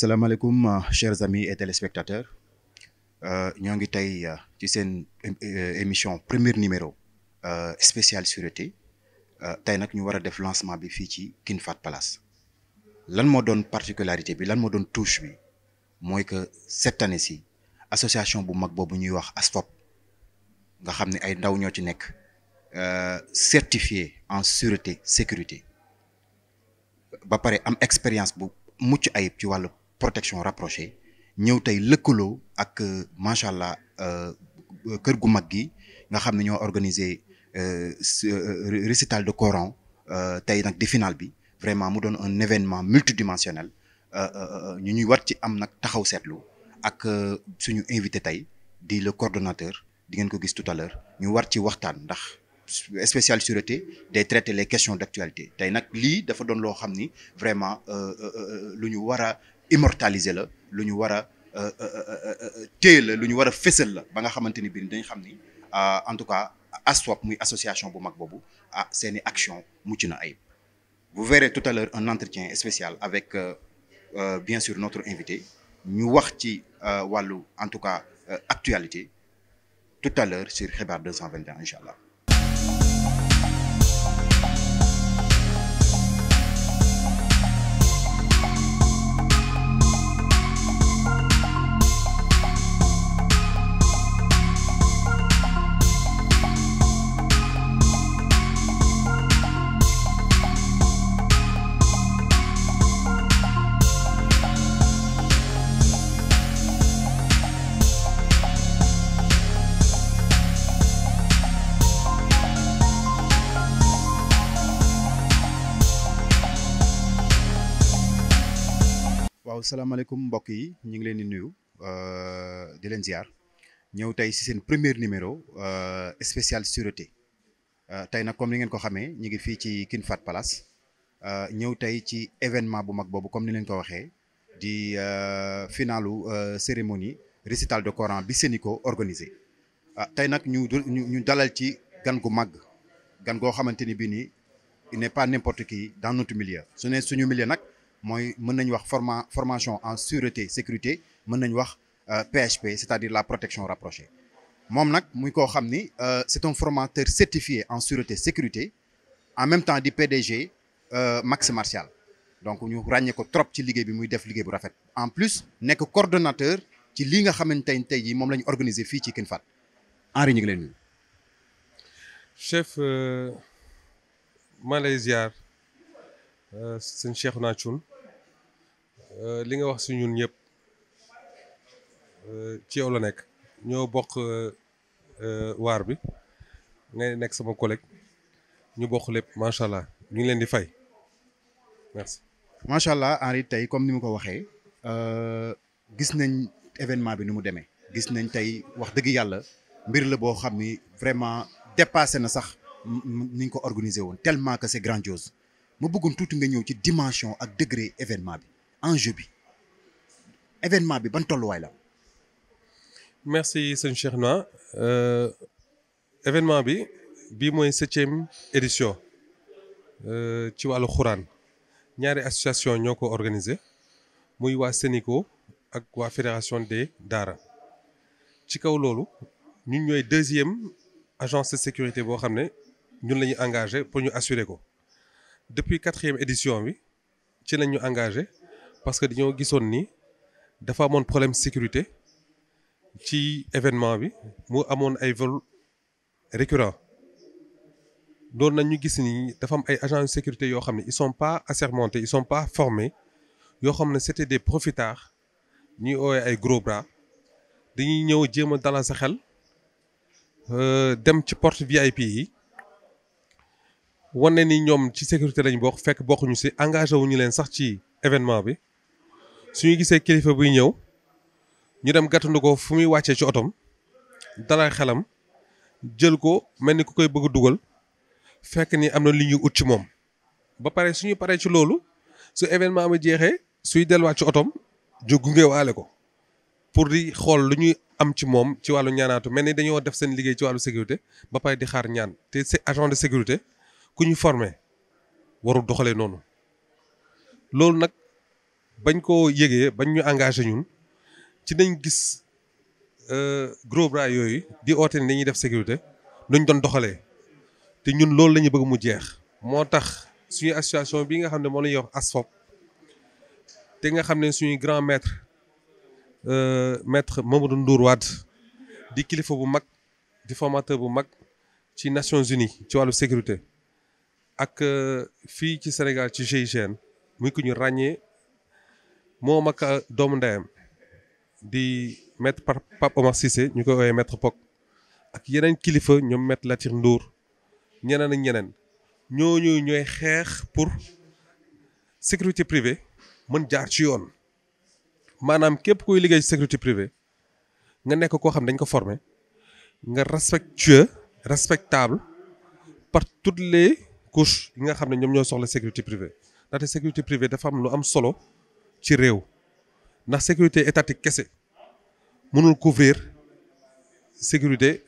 salaamaaleykum chers amis et téléspectateurs ñoo ngi tey ci seen émission premier numéro spécial sûreté tey nag ñu war a def lancement bi fii ci King Fahd Palace lan moo doon particularité bi lan moo doon touche bi mooy que cette année ci association bu mag boobu ñuy wax ASFOP nga xam ne ay ndaw ñoo ci nekk certifié en sûreté sécurité ba pare am expérience bu mucc ayib ci wàllu protection rapprochée ñëw tey lëkkaloo ak macha allah kër gu mag gi nga xam ne ñoo organiser récital de Coran tey nag di final bi vraiment mu doon un événement multidimensionnel ñu ñuy war ci am nag taxaw seetlu ak suñu invité tey di le coordonnateur di ngeen ko gis tout à l'heure ñu war ci waxtaan ndax spécial sûreté day traiter les questions d'actualité tey nag lii dafa doon loo xam ni vraiment lu ñu war a immortaliser la lu ñu war a téye la lu ñu war a fësal la ba nga xamante ni bii dañ xam ni en tout cas ASFOP muy association bu mag boobu seeni action mucc na ayib. Vous verrez tout à l'heure un entretien spécial avec bien sûr notre invité ñu wax ci wàllu en tout cas actualité tout à l'heure sur Xibaar 221 incha allah. waaw salaamaaleykum mbokk yi ñu ngi leen di nuyu di leen ziar ñëw tey ci seen premier numéro spécial sûreté tey nag comme ni ngeen ko xamee ñu ngi fii ci King Fahd Palace ñëw tey ci événement bu mag boobu comme ni leen ko waxee di finalu cérémonie récital de Coran bi Sénico organisé tey nag ñu dalal ci gan gu mag gan goo xamante ni bii nii il n'est pas n'importe qui dans notre milieu su ne suñu milieu nag. mooy mën nañu wax formation en sûreté sécurité mën nañu wax PHP c'est-à-dire la protection rapprochée moom nag muy koo xam ni c'est un formateur certifié en sûreté sécurité en même temps di PDG Max Martial donc ñu ràññee ko trop ci liggéey bi muy def liggéey bu rafet en plus nekk coordonnateur ci lii nga xamante ne tey jii moom la ñu organiser fii ci King Fahd Henri ñu ngi leen nuyu. chef maa lay ziar sëñ Cheikhouna Thioune li nga wax si ñun ñëpp ci yow la nekk ñoo bokk waar bi ngay nekk sama collègue ñu bokk lépp macha allah ñu ngi leen di fay merci. macha allah Henri tey comme ni mu ko waxee gis nañ événement bi ni mu demee gis nañ tey wax dëgg yàlla mbir la boo xam ni vraiment dépassé na sax ni ñu ko organisé woon tellement que c'est grandiose. ma bëggoon tuuti nga ñëw ci dimension ak degré événement bi enjeu bi événement bi ban tolluwaay la. merci sëñ Cheikhouna événement bi bii mooy 7e édition ci wàllu xuraan ñaari association ñoo ko organisé muy waa Sénico ak waa fédération des Daara ci kaw loolu ñun ñooy 2e agence de sécurité boo xam ne ñun la ñu engagé pour ñu assurer ko. depuis 4e édition bi ci lañ ñu engagé parce que dañoo gisoon ni dafa amoon problème sécurité ci événement bi mu amoon ay vol récurrents doon nañ ñu gis ni dafa am ay agents de sécurité yoo xam ne ils sont pas assermentés ils sont pas formés yoo xam ne c'était des profitards ñuy oowee ay gros bras dañuy ñëw jéem a dalal sa xel dem ci porte VIP yi. wane ni ñoom ci sécurité lañ bokk fekk bokkuñu ci engagé wuñu leen sax ci événement bi suñu gisee kilifa buy ñëw ñu dem gàttandu ko fu muy wàccee ci otom dalal xelam jël ko mel ni ku koy bëgg dugal fekk ni am na li ñuy ut ci moom ba pare suñu paree ci loolu su événement bi jeexee suy delluwaat ci otom ju gunge waale ko pour di xool lu ñuy am ci moom ci wàllu ñaanaatu mel ni dañoo def seen liggéey ci wàllu sécurité ba pare di xaar ñaan te c'est agent de sécurité ku ñu formé warul doxalee noonu loolu nag bañ ko yëgee bañ ñu engagé ñun ci nañ gis gros bras yooyu di oote ni dañuy def sécurité nuñ doon doxalee te ñun loolu la ñu bëgg mu jeex. moo tax suñu association bi nga xam ne moom la ñuy wax ASFOP te nga xam ne suñuy grand maître maître Mamadou Ndour Wade di kilifa bu mag di formateur bu mag ci Nations Unies ci wàllu sécurité ak fii ci Sénégal ci GIGN muy ku ñu ràññee moom ak doomu ndeyam di maître Pape Omar Cissé ñu koy woowee maître Pok ak yeneen kilifa ñoom maître Latir Ndour ñeneen ak ñeneen ñooñu ñooy xeex pour sécurité privée mën jaar ci yoon maanaam képp kuy liggéey ci sécurité privée nga nekk koo xam dañ ko former nga respectueux respectable par toutes les couches yi nga xam ne ñoom ñoo soxla sécurité privée ndaxte sécurité privée dafa am lu am solo ci réew ndax sécurité étatique kese mënul couvrir sécurité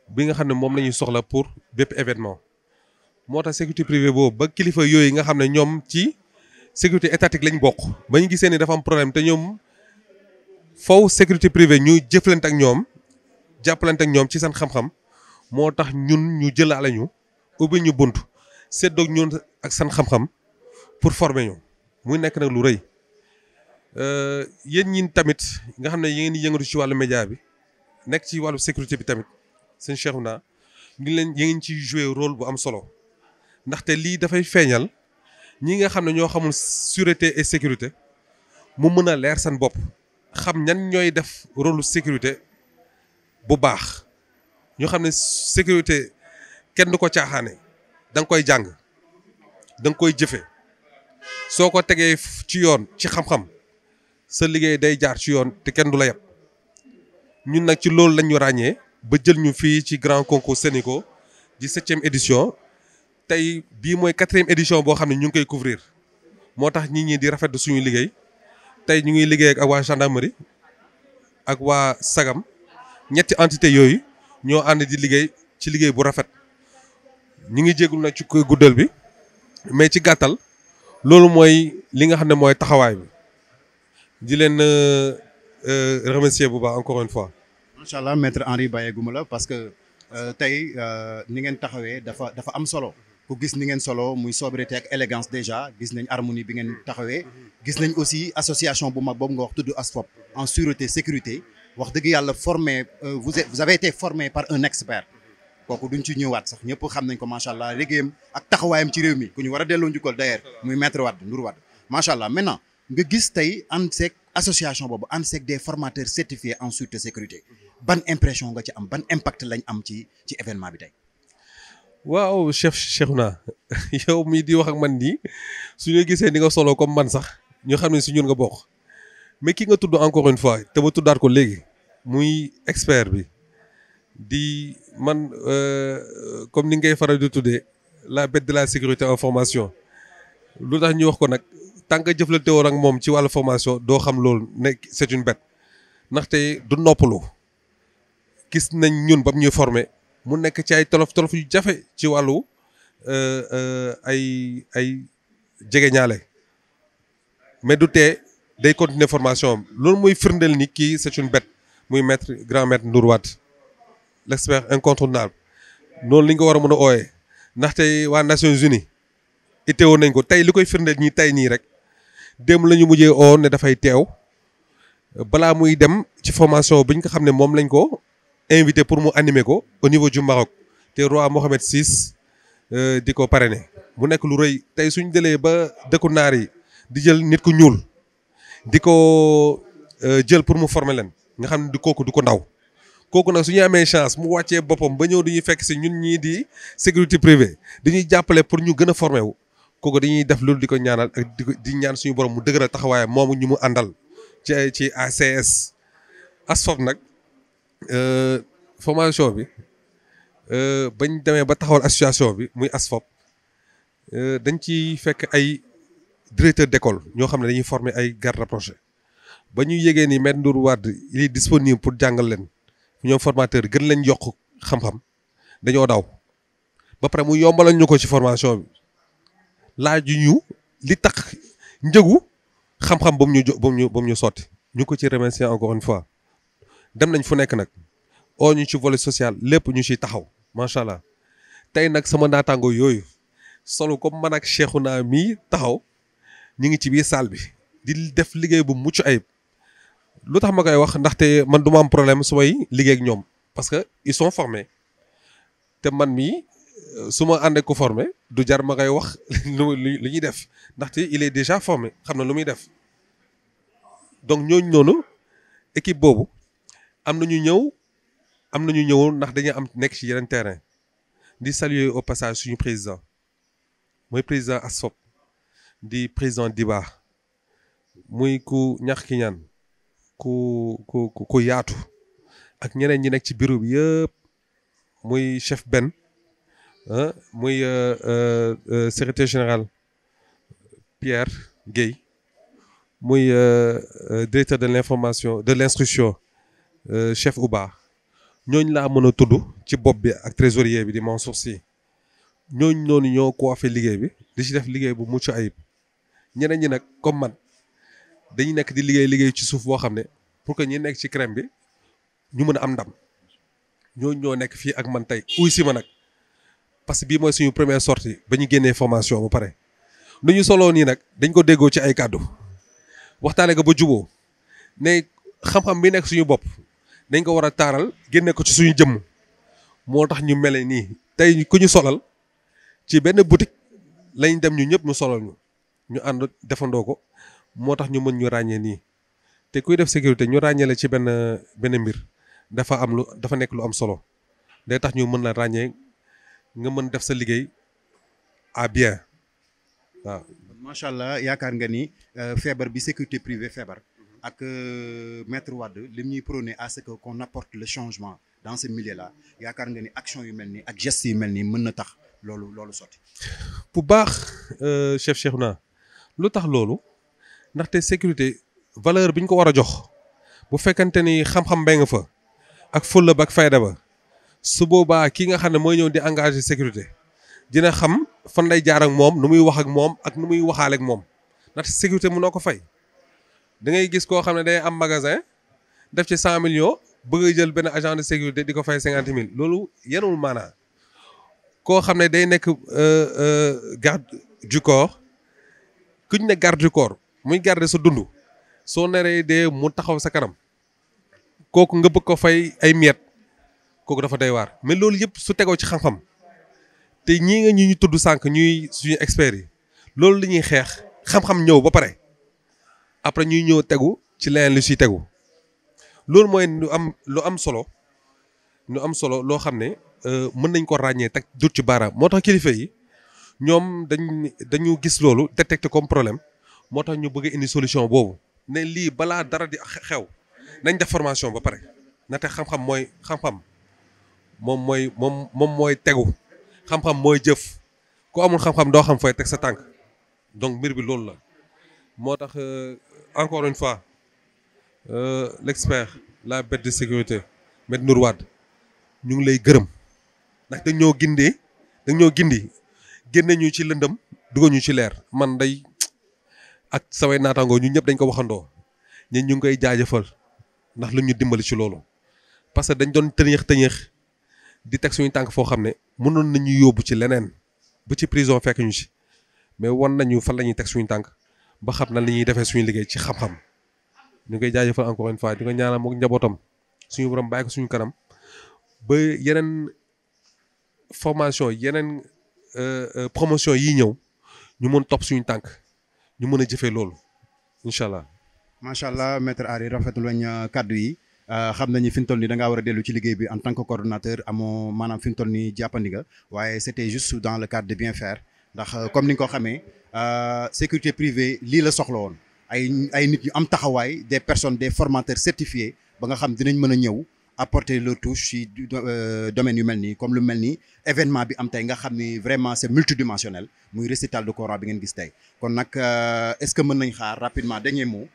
bi nga xam ne moom la ñuy soxla pour bépp événement moo tax sécurité privée boobu ba kilifa yooyu nga xam ne ñoom ci sécurité étatique lañ bokk ba ñu gisee ni dafa am problème te ñoom faw sécurité privée ñuy jëflante ak ñoom jàppalante ak ñoom ci seen xam-xam moo tax ñun ñu jëlaale ñu ubbi ñu bunt séddoog ñun ak seen xam-xam pour former ñu muy nekk nag lu rëy yéen ñin tamit nga xam ne yéen di yëngatu ci wàllu média bi nekk ci wàllu sécurité bi tamit seen Cheikhouna ngi leen yéen ci jouer rôle bu am solo ndaxte lii dafay feeñal ñi nga xam ne ñoo xamul sûreté et sécurité mu mën a leer seen bopp xam ñan ñooy def rôle sécurité bu baax ñoo xam ne sécurité kenn du ko caaxaane da nga koy jàng da nga koy jëfe soo ko tegee ci yoon ci xam-xam sa liggéey day jaar ci yoon te kenn du la yab ñun nag ci loolu lañ ñu ràññee ba jël ñu fii ci grand concours Sénico di 7e édition tey bii mooy 4e édition boo xam ne ñu ngi koy couvrir moo tax nit ñi di rafetlu suñu liggéey tey ñu ngi liggéey ak waa gendarmerie ak waa Sagam ñetti entité yooyu ñoo ànd di liggéey ci liggéey bu rafet ñu ngi jégul nag ci guddal bi mais ci gàttal loolu mooy li nga xam ne mooy taxawaay bi di leen remercier bu baax encore une fois. macha allah maître Henri Baye Goumala parce que tey ni ngeen taxawee dafa am solo ku gis ni ngeen solo muy sobriété ak élégance déjà gis nañ harmonie bi ngeen taxawee gis nañ aussi association bu mag boobu nga wax tudd ASFOP en sûreté sécurité wax dëgg yàlla formé vous avez été formé par un expert kooku duñ ci ñëwaat sax ñëpp xam nañ ko macha allah liggéeyam ak taxawaayam ci réew mi ku ñu war a delloo njukkal d'ailleurs muy maître Wade Ndour Wade macha allah maintenant nga gis tey ANSEC association boobu ANSEC des formateurs certifiés en sûreté sécurité ban impression nga ci am ban impact lañ am ci événement bi tey. waaw chef Cheikhouna yow mii di wax ak man nii su ñu gisee ni nga solo comme man sax ñu xam ne si ñun nga bokk mais ki nga tudd encore une fois te ma tuddaat ko léegi muy expert bi di man comme ni ngay faral di tuddee la bête de la sécurité en formation lu tax ñu wax ko nag tant que jëflante woon ak moom ci wàllu formation doo xam loolu ne c'est une bête ndaxte du noppalu gis nañ ñun ba mu ñuy former mu nekk ci ay tolof yu jafe ci wàllu ay jegeñaale mais du tee day continuer formation am loolu muy firndeel ni kii c'est une bête muy maître grand maître Ndour Wade l'expert incontournable noonu li nga ko war a mën a ooyee ndaxte waa Nations Unies itteewoon nañ ko tey li koy firndeel ñi tey nii rek démb la ñu mujjee oo ne dafay teew balaa muy dem ci formation bi ñu ko xam ne moom lañ ko invité pour mu animer ko au niveau du Maroc te roi Mohammed VI di ko parrainer mu nekk lu rëy tey suñ jëlee ba dëkku naar yi di jël nit ku ñuul di ko jël pour mu former leen nga xam ne kooku du ko ndaw kooku nag su ñu amee chance mu wàccee boppam ba ñëw dañuy fekk si ñun ñii di sécurité privée dañuy jàppale pour ñu gën a former wu kooku dañuy def loolu di ko ñaanal ak di ñaan suñu borom mu dëgëral taxawaayam moomu ñu mu àndal ci ACS ASFOP nag formation bi bañ demee ba taxawal association bi muy ASFOP dañ ci fekk ay directeur d'école ñoo xam ne dañuy former ay garde rapprochés ba ñu yégee ni maître Ndour Wade il est disponible pour jàngal leen ñoom formateur gën leen yokk xam-xam dañoo daw ba pare mu yombalal ñu ko ci formation bi laaju ñu li tax njëgu xam-xam ba mu ñu ba mu ñu sotti ñu ko ci remercier encore une fois dem nañ fu nekk nag oo ñu ci volet social lépp ñu ciy taxaw macha allah tey nag sama naataango yooyu solo comme man ak Cheikhouna mii taxaw ñu ngi ci biir salle bi di def liggéey bu mucc ayib lu tax ma koy wax ndaxte man du ma am problème su may liggéey ak ñoom parce que ils sont formés te man mii su ma àndee ko formé du jar ma koy wax lu ñuy def ndaxte il est déjà formé xam na lu muy def donc ñooñu noonu équipe boobu am na ñu ñëw ndax dañuy am nekk ci yeneen terrain di saluer au passage suñu président mooy président ASFOP di président Diba muy ku ñax ki ñaan ku yaatu ak ñeneen ñi nekk ci bureau bi yëpp muy chef Ben muy secrétaire général Pierre Guèye muy directeur de l'information de l'instruction chef Ouba ñooñu laa mën a tudd ci bopp bi ak trésorier bi di Mansour Sy ñooñu noonu ñoo coiffé liggéey bi di ci def liggéey bu mucc ayib ñeneen ñi nag comme man dañuy nekk di liggéey ci suuf boo xam ne pour que ñi nekk ci crème bi ñu mën a am ndam ñooñu ñoo nekk fii ak man tey uy si ma nag parce que bii mooy suñu première sortie ba ñu génnee formation ba pare nu ñu soloo nii nag dañ ko déggoo ci ay kàddu waxtaane ko ba juboo ne xam-xam bi nekk suñu bopp dañ ko war a taaral génne ko ci suñu jëmm moo tax ñu mele nii tey ku ñu solal ci benn boutique lañ dem ñu ñëpp ñu solal ñu ànd defandoo ko moo tax ñu mën ñu ràññee nii te kuy def sécurité ñu ràññee la ci benn mbir dafa nekk lu am solo day tax ñu mën la ràññee nga mën def sa liggéey à bien waaw. macha allah yaakaar nga ni feebar bi sécurité privée feebar ak maître Wade lim ñuy prôné à ce que qu'on apporte le changement dans ce milieu là yaakaar nga ni action yu mel nii ak gestes yu mel nii mën na tax loolu sotti. bu baax chef Cheikhouna lu tax loolu ndaxte sécurité valeur bi ñu ko war a jox bu fekkante ni xam-xam bee nga fa ak fulla ba ak fayda ba su boobaa kii nga xam ne mooy ñëw di engagé sécurité dina xam fan lay jaar ak moom nu muy wax ak moom ak nu muy waxaale ak moom ndaxte sécurité mënoo ko fay. da ngay gis koo xam ne day am magasin def ci 100 millions bëgg a jël benn agent de sécurité di ko fay 50 000 loolu yenul maanaa koo xam ne day nekk garde du corps kuñ ne garde du corps muy garder sa dund soo naree dee mu taxaw sa kanam kooku nga bëgg ko fay ay miettes kooku dafa doy waar mais loolu yëpp su tegoo ci xam-xam te ñii nga ñu tudd sànq ñuy suñu experts yi loolu la ñuy xeex xam-xam ñëw ba pare après ñuy ñëw tegu ci leneen lu siy tegu loolu mooy lu am solo loo xam ne mën nañ ko ràññee teg dut ci baaraam moo tax kilifa yi ñoom dañu gis loolu détecté comme problème moo tax ñu bëgg a indi solution boobu ne lii balaa dara di xew nañ def formation ba pare na te xam-xam mooy xam-xam moom mooy tegu xam-xam mooy jëf ku amul xam-xam doo xam fooy teg sa tànk donc mbir bi loolu la moo tax encore une fois l'expert la bête de sécurité Maître Nour Wade ñu ngi lay gërëm ndax dañoo gindi génne ñu ci lëndëm dugal ñu ci leer man day ak samay naataangoo ñu ñëpp dañ ko waxandoo ñun ñu ngi koy jaajëfal ndax lu ñu dimbali ci loolu parce que dañ doon tëñëx di teg suñu tànk foo xam ne mënoon nañu yóbbu ci leneen ba ci prison fekk ñu ci mais wan nañu fan la ñuy teg suñu tànk ba xam na li ñuy defee suñu liggéey ci xam-xam ñu koy jaajëfal encore une fois di ko ñaanal mook njabootam suñu borom bàyyi ko suñu kanam ba yeneen formation yeneen promotion yi ñëw ñu mën topp suñu tànk ñu mën a jëfee loolu incha allah. macha allah maître Henri rafetlu nañ kàddu yi xam nañu fi mu toll nii da ngaa war a dellu ci liggéey bi en tant que coordonnateur amoo maanaam fi mu toll nii jàppandi nga waaye c'était juste dans le cadre de bien faire ndax comme ni nga ko xamee sécurité privée lii la soxla woon ay nit yu am taxawaay des personnes des formateurs certifiés ba nga xam dinañ mën a ñëw apporter leur touche ci domaine yu mel nii comme lu mel nii événement bi am tey nga xam ni vraiment c'est multidimensionnel muy récital de Coran bi ngeen gis tey kon nag est-ce que mën nañ xaar rapidement dernier mot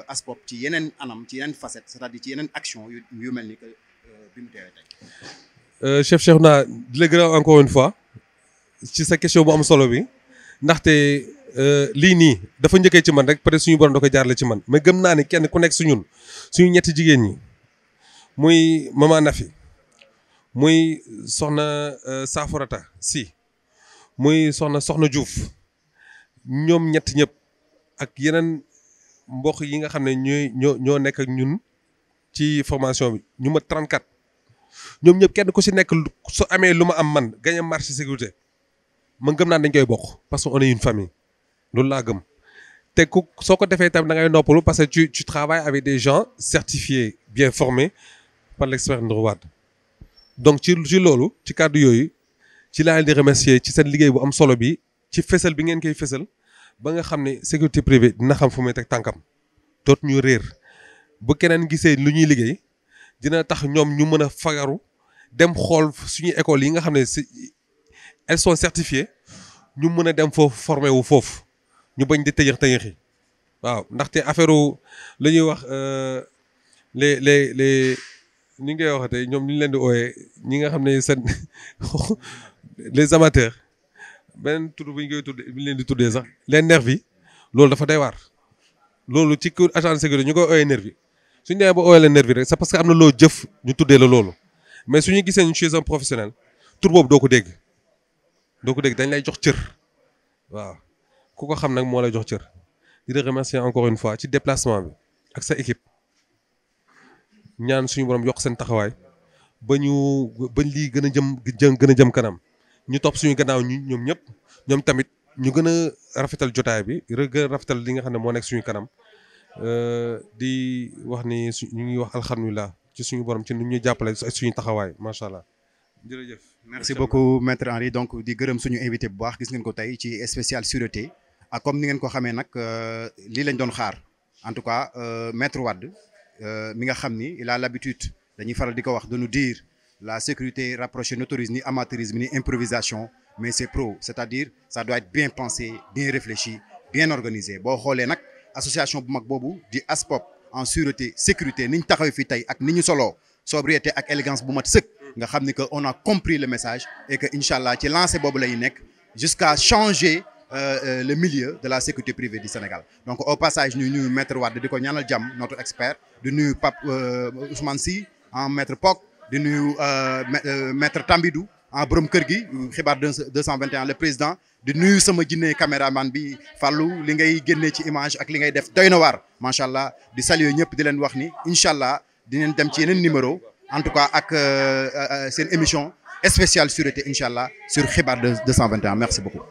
ASPOP ci yeneen anam ci yeneen facette c'est-à-dire ci yeneen action yu mel ni que bi mu teewee tey. chef Cheikhouna di la gërëm encore une fois ci sa question bu am solo bi ndaxte lii nii dafa njëkkee ci man rek peut-être suñu borom da ko jaarale ci man mais gëm naa ni kenn ku nekk suñu ñetti jigéen ñi muy maman Nafi muy soxna Safarata si muy soxna Diouf ñoom ñett ñëpp ak yeneen mbokk yi nga xam ne ñoo nekk ak ñun ci formation bi ñu ma 34 ñoom ñëpp kenn ku si nekk su amee lu ma am man gagné marché sécurité man gëm naa dañ koy bokk parce que on est une famille loolu laa gëm te ku soo ko defee tam da ngay noppalu parce que tu travailles avec des gens certifiés bien formés par l'expert Ndour Wade donc ci loolu ci kàddu yooyu ci laa leen di remercier ci seen liggéey bu am solo bi ci fësal bi ngeen koy fësal ba nga xam ne sécurité privée dina xam fu muy teg tànkam doot ñu réer bu keneen gisee lu ñuy liggéey dina tax ñoom ñu mën a fagaru dem xool suñu école yi nga xam ne elles sont certifiées ñu mën a dem foofu formé wu foofu ñu bañ di tëyëxi waaw ndaxte affaire la ñuy wax les ni ngay waxatee ñoom ñu leen di ooyee ñi nga xam ne seen les amateurs beneen tur bu ñu koy tuddee bi ñu leen di tuddee sax les nervis loolu dafa doy waar loolu ci agent de sécurité ñu koy ooyee nervi suñu demee ba ooyee la nervi rek c'est parce que am na loo jëf ñu tuddee la loolu mais suñu gisee ñu chez un professionnel tur boobu doo ko dégg dañ lay jox cër waaw ku ko xam nag moo lay jox cër di la remercier encore une fois ci déplacement bi ak sa équipe ñaan suñu borom yokk seen taxawaay ba lii gën a jëm kanam ñu topp suñu gannaaw ñoom ñëpp ñoom tamit ñu gën a rafetal jotaay bi gën a rafetal li nga xam ne moo nekk suñu kanam di wax ni ñu ngi wax alhamdulilah ci suñu borom ci nu ñuy jàppale suñu taxawaay macha allah jërëjëf. merci beaucoup maître Henri donc di gërëm suñu invité bu baax gis ngeen ko tey ci spécial sûreté ak comme ni ngeen ko xamee nag lii lañ doon xaar en tout cas maître Wade mi nga xam ni il a l'habitude dañuy faral di ko wax de nous dire la sécurité rapprochée n'autorise ni amateurisme ni improvisation mais c'est pro c'est-à-dire ça doit être bien pensé bien réfléchi bien organisé boo xoolee nag association bu mag boobu di ASPOP en sûreté sécurité ni ñu taxawee fii tey ak ni ñu soloo sobriété ak élégance bu mat sëkk nga xam ni que on a compris le message et que incha allah ci lancé boobu lay nekk jusqu'à changer le milieu de la sécurité privée du Sénégal donc au passage ñu nuyu maître Wade di ko ñaanal jàmm notre expert di nuyu Pape Ousmane Sy en maître Pok di nuyu maître Tambidou en borom kër gi xibaar 221 le président di nuyu sama jinne caméraman bi Fallou li ngay génnee ci image ak li ngay def doy na waar macha allah di saluer ñëpp di leen wax ni incha allah dinañ dem ci yeneen numéro en tout cas ak seen émission spéciale sûreté incha allah sur xibaar 221 merci beaucoup.